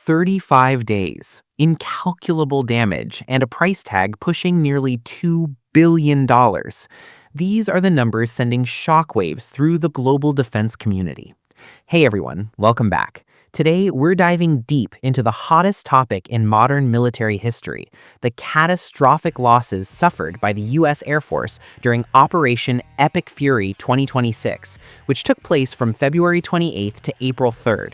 35 days, incalculable damage, and a price tag pushing nearly $2 billion. These are the numbers sending shockwaves through the global defense community. Hey everyone, welcome back. Today, we're diving deep into the hottest topic in modern military history, the catastrophic losses suffered by the U.S. Air Force during Operation Epic Fury 2026, which took place from February 28th to April 3rd.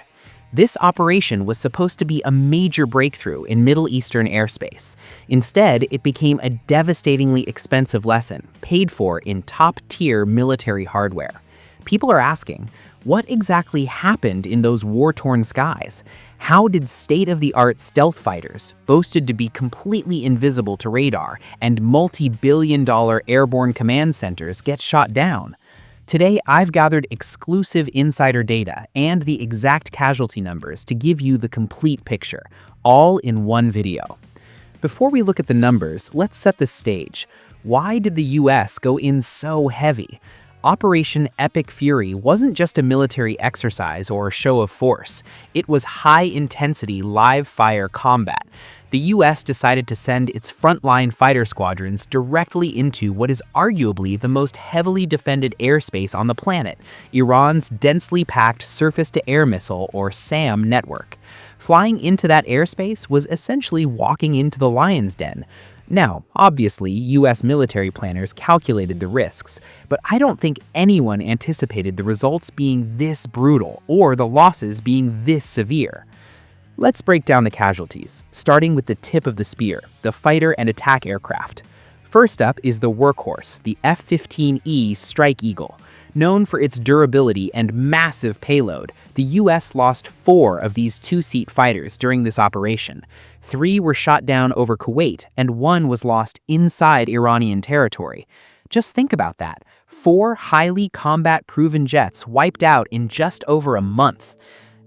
This operation was supposed to be a major breakthrough in Middle Eastern airspace. Instead, it became a devastatingly expensive lesson, paid for in top-tier military hardware. People are asking, what exactly happened in those war-torn skies? How did state-of-the-art stealth fighters, boasted to be completely invisible to radar, and multi-billion-dollar airborne command centers get shot down? Today, I've gathered exclusive insider data and the exact casualty numbers to give you the complete picture, all in one video. Before we look at the numbers, let's set the stage. Why did the US go in so heavy? Operation Epic Fury wasn't just a military exercise or show of force. It was high-intensity live-fire combat. The US decided to send its frontline fighter squadrons directly into what is arguably the most heavily defended airspace on the planet, Iran's densely packed surface-to-air missile, or SAM, network. Flying into that airspace was essentially walking into the lion's den. Now, obviously, US military planners calculated the risks, but I don't think anyone anticipated the results being this brutal or the losses being this severe. Let's break down the casualties, starting with the tip of the spear, the fighter and attack aircraft. First up is the workhorse, the F-15E Strike Eagle. Known for its durability and massive payload, the US lost 4 of these two-seat fighters during this operation. 3 were shot down over Kuwait, and 1 was lost inside Iranian territory. Just think about that. 4 highly combat-proven jets wiped out in just over a month.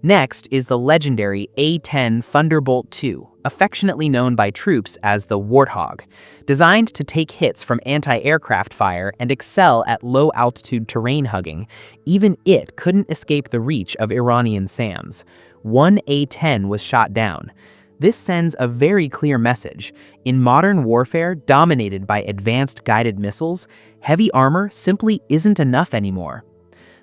Next is the legendary A-10 Thunderbolt II, affectionately known by troops as the Warthog. Designed to take hits from anti-aircraft fire and excel at low-altitude terrain hugging, even it couldn't escape the reach of Iranian SAMs. 1 A-10 was shot down. This sends a very clear message. In modern warfare dominated by advanced guided missiles, heavy armor simply isn't enough anymore.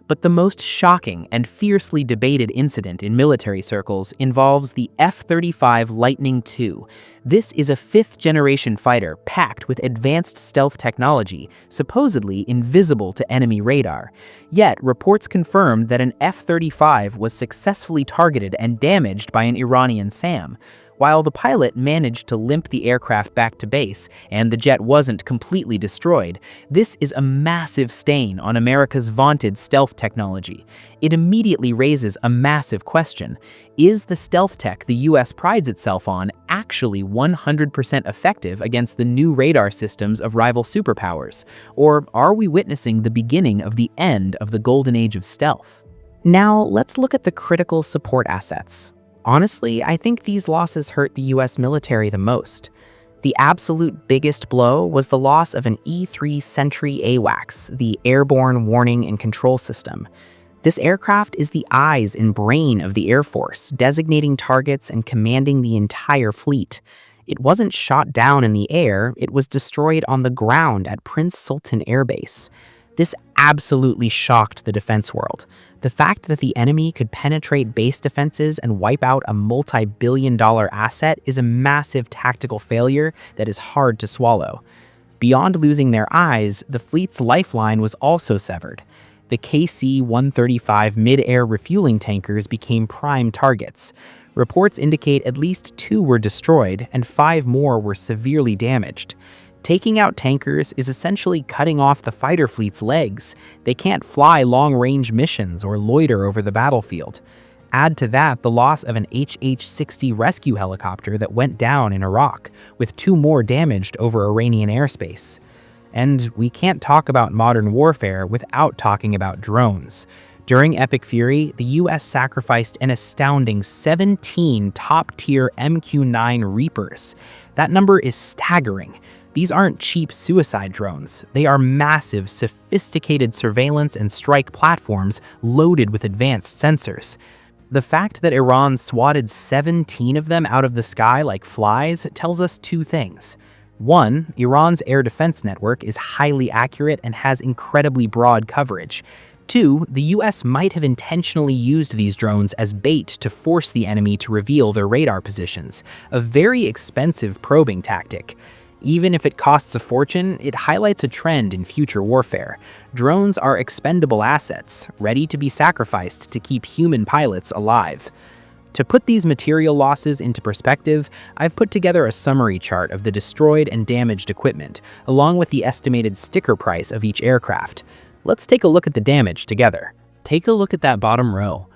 But the most shocking and fiercely debated incident in military circles involves the F-35 Lightning II. This is a 5th-generation fighter packed with advanced stealth technology, supposedly invisible to enemy radar. Yet, reports confirm that an F-35 was successfully targeted and damaged by an Iranian SAM. While the pilot managed to limp the aircraft back to base and the jet wasn't completely destroyed, this is a massive stain on America's vaunted stealth technology. It immediately raises a massive question. Is the stealth tech the US prides itself on actually 100% effective against the new radar systems of rival superpowers? Or are we witnessing the beginning of the end of the golden age of stealth? Now, let's look at the critical support assets. Honestly, I think these losses hurt the US military the most. The absolute biggest blow was the loss of an E-3 Sentry AWACS, the Airborne Warning and Control System. This aircraft is the eyes and brain of the Air Force, designating targets and commanding the entire fleet. It wasn't shot down in the air, it was destroyed on the ground at Prince Sultan Air Base. This absolutely shocked the defense world. The fact that the enemy could penetrate base defenses and wipe out a multi-billion-dollar asset is a massive tactical failure that is hard to swallow. Beyond losing their eyes, the fleet's lifeline was also severed. The KC-135 mid-air refueling tankers became prime targets. Reports indicate at least 2 were destroyed and 5 more were severely damaged. Taking out tankers is essentially cutting off the fighter fleet's legs. They can't fly long-range missions or loiter over the battlefield. Add to that the loss of an HH-60 rescue helicopter that went down in Iraq, with 2 more damaged over Iranian airspace. And we can't talk about modern warfare without talking about drones. During Epic Fury, the US sacrificed an astounding 17 top-tier MQ-9 Reapers. That number is staggering. These aren't cheap suicide drones. They are massive, sophisticated surveillance and strike platforms loaded with advanced sensors. The fact that Iran swatted 17 of them out of the sky like flies tells us two things. One, Iran's air defense network is highly accurate and has incredibly broad coverage. Two, the US might have intentionally used these drones as bait to force the enemy to reveal their radar positions, a very expensive probing tactic. Even if it costs a fortune, it highlights a trend in future warfare. Drones are expendable assets, ready to be sacrificed to keep human pilots alive. To put these material losses into perspective, I've put together a summary chart of the destroyed and damaged equipment, along with the estimated sticker price of each aircraft. Let's take a look at the damage together. Take a look at that bottom row.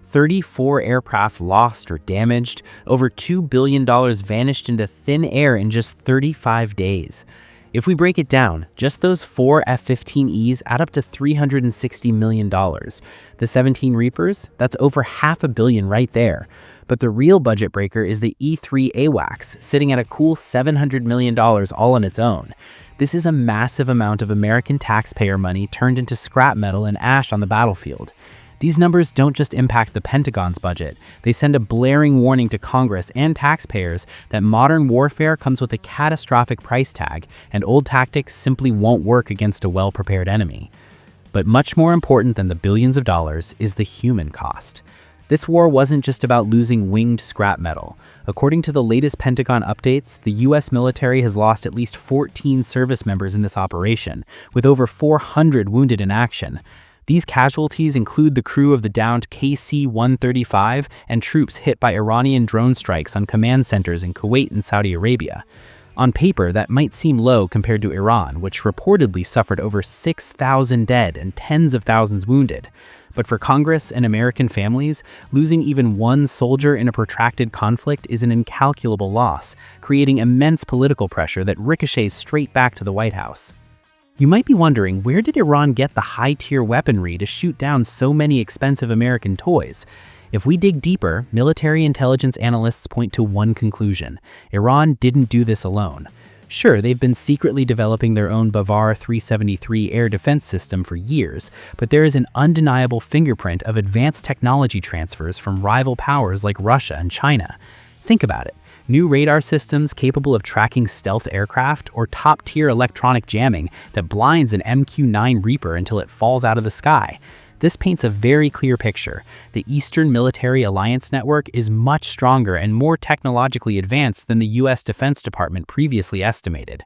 34 aircraft lost or damaged, over $2 billion vanished into thin air in just 35 days. If we break it down, just those 4 F-15Es add up to $360 million. The 17 Reapers, that's over $500 million right there. But the real budget breaker is the E-3 AWACS, sitting at a cool $700 million all on its own. This is a massive amount of American taxpayer money turned into scrap metal and ash on the battlefield. These numbers don't just impact the Pentagon's budget, they send a blaring warning to Congress and taxpayers that modern warfare comes with a catastrophic price tag, and old tactics simply won't work against a well-prepared enemy. But much more important than the billions of dollars is the human cost. This war wasn't just about losing winged scrap metal. According to the latest Pentagon updates, the US military has lost at least 14 service members in this operation, with over 400 wounded in action. These casualties include the crew of the downed KC-135 and troops hit by Iranian drone strikes on command centers in Kuwait and Saudi Arabia. On paper, that might seem low compared to Iran, which reportedly suffered over 6,000 dead and tens of thousands wounded. But for Congress and American families, losing even one soldier in a protracted conflict is an incalculable loss, creating immense political pressure that ricochets straight back to the White House. You might be wondering, where did Iran get the high-tier weaponry to shoot down so many expensive American toys? If we dig deeper, military intelligence analysts point to one conclusion: Iran didn't do this alone. Sure, they've been secretly developing their own Bavar 373 air defense system for years, but there is an undeniable fingerprint of advanced technology transfers from rival powers like Russia and China. Think about it. New radar systems capable of tracking stealth aircraft, or top-tier electronic jamming that blinds an MQ-9 Reaper until it falls out of the sky. This paints a very clear picture. The Eastern Military Alliance Network is much stronger and more technologically advanced than the US Defense Department previously estimated.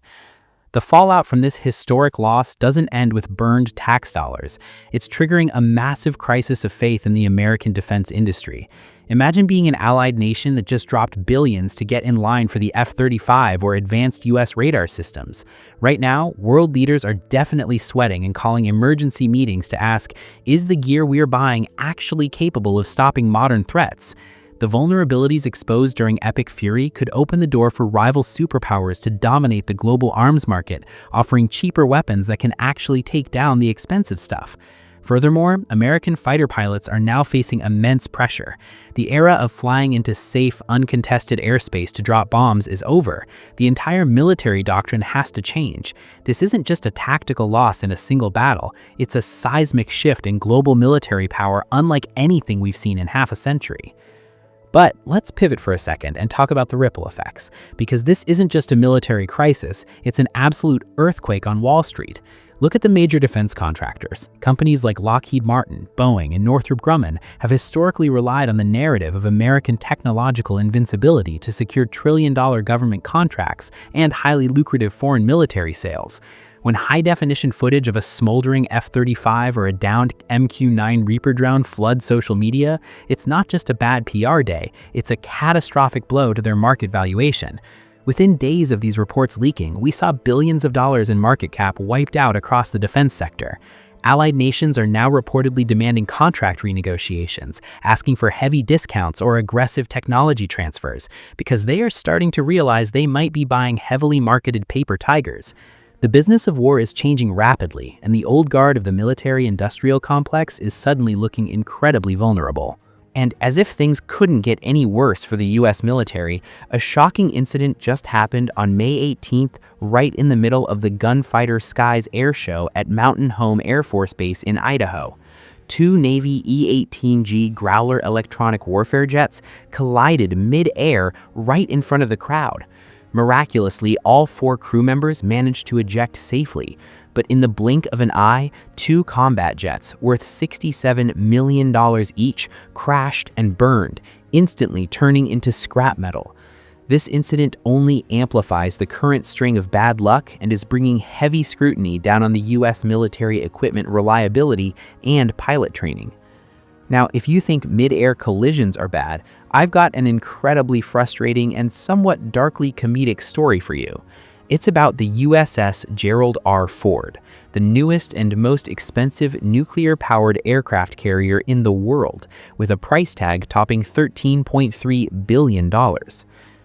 The fallout from this historic loss doesn't end with burned tax dollars. It's triggering a massive crisis of faith in the American defense industry. Imagine being an allied nation that just dropped billions to get in line for the F-35 or advanced US radar systems. Right now, world leaders are definitely sweating and calling emergency meetings to ask, is the gear we're buying actually capable of stopping modern threats? The vulnerabilities exposed during Epic Fury could open the door for rival superpowers to dominate the global arms market, offering cheaper weapons that can actually take down the expensive stuff. Furthermore, American fighter pilots are now facing immense pressure. The era of flying into safe, uncontested airspace to drop bombs is over. The entire military doctrine has to change. This isn't just a tactical loss in a single battle, it's a seismic shift in global military power unlike anything we've seen in half a century. But let's pivot for a second and talk about the ripple effects, because this isn't just a military crisis, it's an absolute earthquake on Wall Street. Look at the major defense contractors. Companies like Lockheed Martin, Boeing, and Northrop Grumman have historically relied on the narrative of American technological invincibility to secure trillion-dollar government contracts and highly lucrative foreign military sales. When high-definition footage of a smoldering F-35 or a downed MQ-9 Reaper drone floods social media, it's not just a bad PR day, it's a catastrophic blow to their market valuation. Within days of these reports leaking, we saw billions of dollars in market cap wiped out across the defense sector. Allied nations are now reportedly demanding contract renegotiations, asking for heavy discounts or aggressive technology transfers, because they are starting to realize they might be buying heavily marketed paper tigers. The business of war is changing rapidly, and the old guard of the military-industrial complex is suddenly looking incredibly vulnerable. And as if things couldn't get any worse for the US military, a shocking incident just happened on May 18th, right in the middle of the Gunfighter Skies Air Show at Mountain Home Air Force Base in Idaho. Two Navy E-18G Growler electronic warfare jets collided mid-air right in front of the crowd. Miraculously, all 4 crew members managed to eject safely, but in the blink of an eye, 2 combat jets worth $67 million each crashed and burned, instantly turning into scrap metal. This incident only amplifies the current string of bad luck and is bringing heavy scrutiny down on the U.S. military equipment reliability and pilot training. Now, if you think mid-air collisions are bad, I've got an incredibly frustrating and somewhat darkly comedic story for you. It's about the USS Gerald R. Ford, the newest and most expensive nuclear-powered aircraft carrier in the world, with a price tag topping $13.3 billion.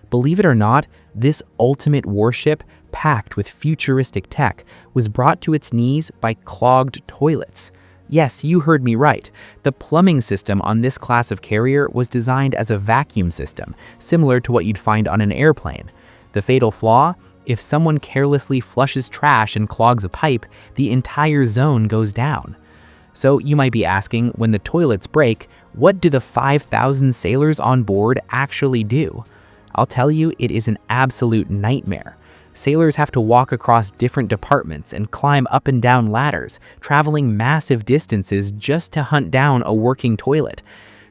Believe it or not, this ultimate warship, packed with futuristic tech, was brought to its knees by clogged toilets. Yes, you heard me right. The plumbing system on this class of carrier was designed as a vacuum system, similar to what you'd find on an airplane. The fatal flaw? If someone carelessly flushes trash and clogs a pipe, the entire zone goes down. So you might be asking, when the toilets break, what do the 5,000 sailors on board actually do? I'll tell you, it is an absolute nightmare. Sailors have to walk across different departments and climb up and down ladders, traveling massive distances just to hunt down a working toilet.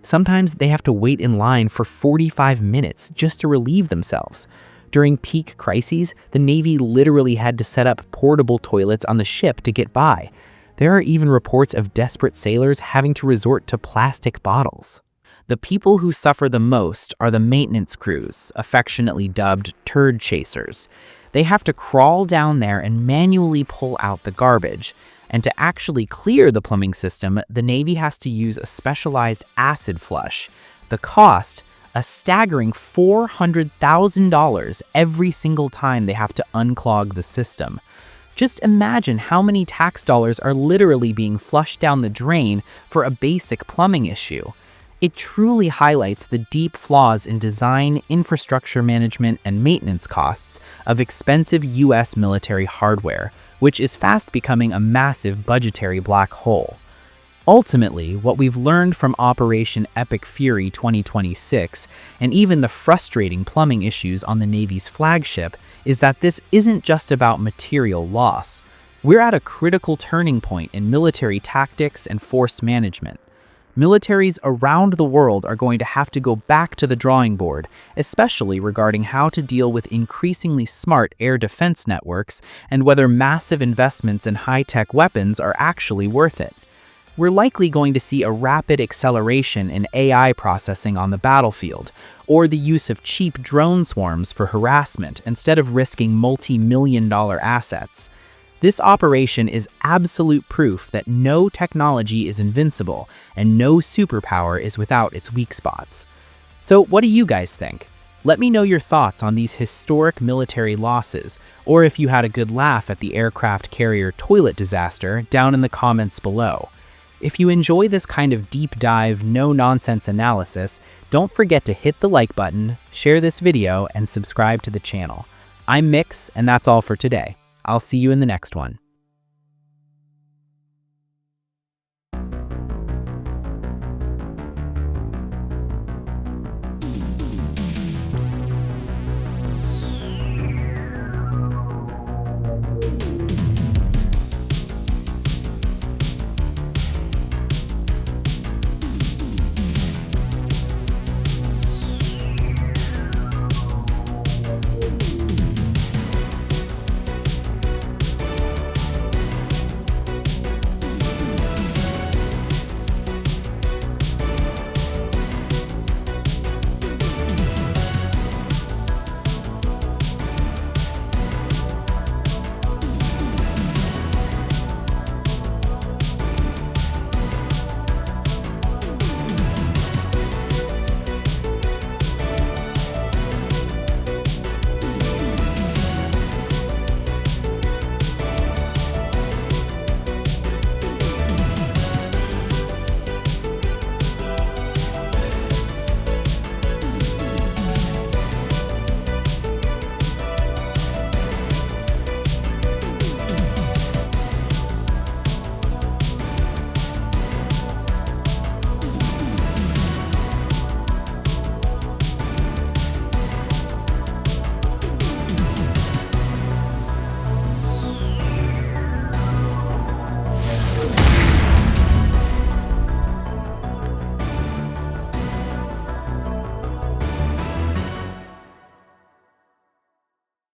Sometimes they have to wait in line for 45 minutes just to relieve themselves. During peak crises, the Navy literally had to set up portable toilets on the ship to get by. There are even reports of desperate sailors having to resort to plastic bottles. The people who suffer the most are the maintenance crews, affectionately dubbed turd chasers. They have to crawl down there and manually pull out the garbage. And to actually clear the plumbing system, the Navy has to use a specialized acid flush. The cost? A staggering $400,000 every single time they have to unclog the system. Just imagine how many tax dollars are literally being flushed down the drain for a basic plumbing issue. It truly highlights the deep flaws in design, infrastructure management, and maintenance costs of expensive U.S. military hardware, which is fast becoming a massive budgetary black hole. Ultimately, what we've learned from Operation Epic Fury 2026, and even the frustrating plumbing issues on the Navy's flagship, is that this isn't just about material loss. We're at a critical turning point in military tactics and force management. Militaries around the world are going to have to go back to the drawing board, especially regarding how to deal with increasingly smart air defense networks and whether massive investments in high-tech weapons are actually worth it. We're likely going to see a rapid acceleration in AI processing on the battlefield, or the use of cheap drone swarms for harassment instead of risking multi-million-dollar assets. This operation is absolute proof that no technology is invincible and no superpower is without its weak spots. So what do you guys think? Let me know your thoughts on these historic military losses, or if you had a good laugh at the aircraft carrier toilet disaster down in the comments below. If you enjoy this kind of deep dive, no-nonsense analysis, don't forget to hit the like button, share this video, and subscribe to the channel. I'm Mix, and that's all for today. I'll see you in the next one.